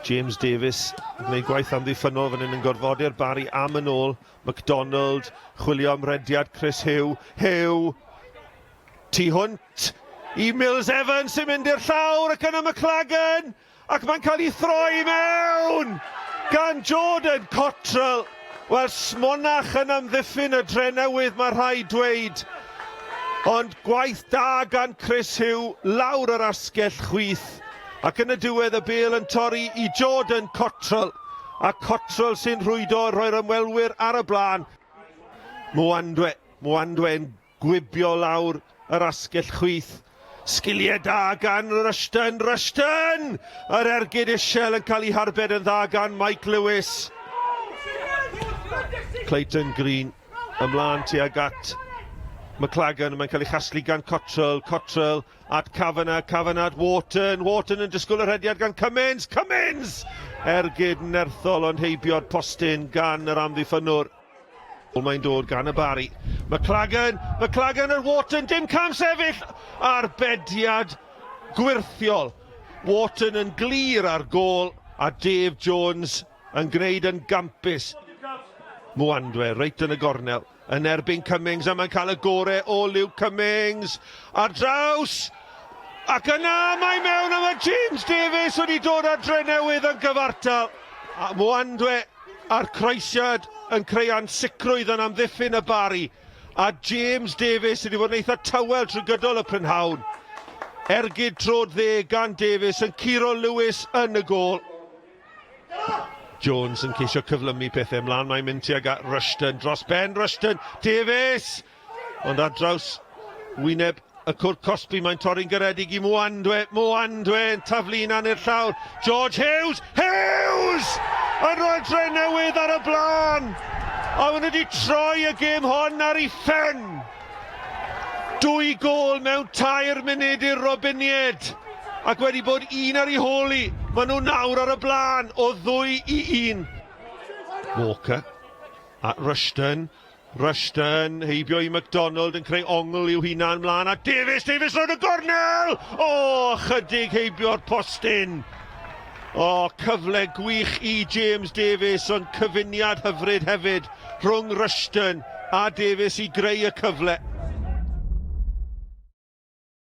James Davies yn gwneud gwaith amddiffynol fan hyn yn gorfodi'r Barri am yn ôl. MacDonald chwilio am rediad Chris Hughes. Hughes. Tu hwnt i Mills Evans sy'n mynd i'r llawr ac yna McLagan. Ac mae'n cael ei throi mewn gan Jordan Cottrell. Wel, smonach yn amddiffyn y Drenewydd, mae rhai dweud. Ond gwaith da gan Chris Hughes lawr yr asgell chwith. Ac yn y diwedd y bêl yn torri i Jordan Cottrell. A Cottrell sy'n rhwydo rhoi'r ymwelwyr ar y blaen. Mwandwe yn gwibio lawr yr asgell chwith. Sgiliau da gan Rushton. Yr ergyd isel yn cael ei harbed yn dda gan Mike Lewis. Clayton Green ymlaen tuag at McLagan, mae'n cael ei chasglu gan Cottrell at Cavanagh at Wharton yn disgwyl yr hediad gan Cummins, ergyd nerthol ond heibio'r postyn gan yr amddiffynwr. Mae'n dod gan y Barri. McLagan ar Wharton, dim cam sefyll, arbediad gwirthiol. Wharton yn glir ar gôl a Dave Jones yn gwneud yn gampus. Mwandwe, reit yn y gornel, yn erbyn Cummings, a mae'n cael y gorau o Luke Cummings ar draws. Ac yna mae mewn am y James Davies wedi dod ar Drenewydd yn gyfartal. A Mwandwe a'r croesiad yn creu ansicrwydd yn amddiffyn y Barri. A James Davies wedi bod yn eitha tawel trwy gydol y prynhawn. Ergyd trod dde gan Davies yn curo Lewis yn y gôl. Jones yn ceisio cyflymu pethau ymlaen, mae'n mynd tuag at Rushton, dros ben Rushton, Davies! Ond ar draws wyneb y cwrt Cosby, mae'n torri'n garedig i Mwandwe yn taflu'n i'r llawr. George Hughes! Yn rhoi Drenewydd ar y blaen! A wna wedi troi y gêm hon ar ei phen! 2 gôl mewn 3 munud i'r Robinied. Ac wedi bod 1 ar ei holi. Maen nhw nawr ar y blaen o 2-1. Walker at Rushton, heibio i MacDonald yn creu ongl i'w hunan mlaen. A Davies roed y gornel! Chydig heibio'r postyn. Cyfle gwych i James Davies, ond cyfuniad hyfryd hefyd rhwng Rushton a Davies i greu y cyfle.